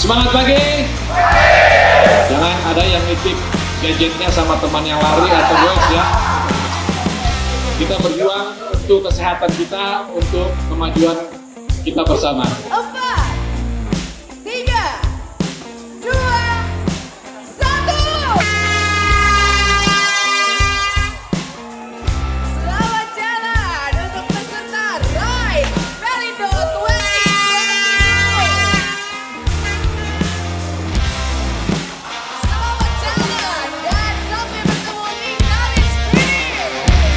Semangat pagi. Jangan ada yang nitip gadgetnya sama teman yang lari atau goes ya. Kita berjuang untuk kesehatan kita, untuk kemajuan kita bersama. 4, 3, 2, 1. Selamat jalan untuk peserta Ride Pelindo 2022. Selamat jalan dan sampai bertemu di garis finish.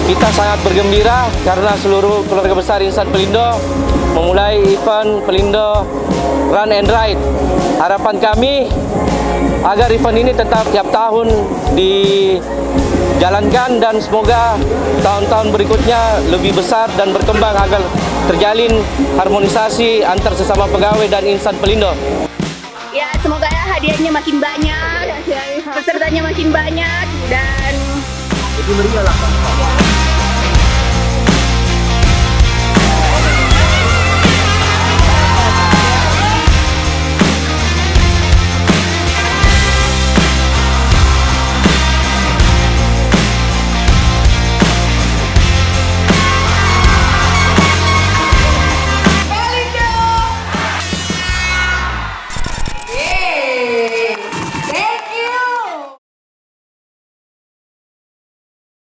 Kita sangat bergembira karena seluruh keluarga besar Insan Pelindo memulai event Pelindo Run and Ride. Harapan kami agar event ini tetap tiap tahun dijalankan dan semoga tahun-tahun berikutnya lebih besar dan berkembang agar terjalin harmonisasi antar sesama pegawai dan Insan Pelindo. Ya, semoga ya hadiahnya makin banyak, pesertanya makin banyak, dan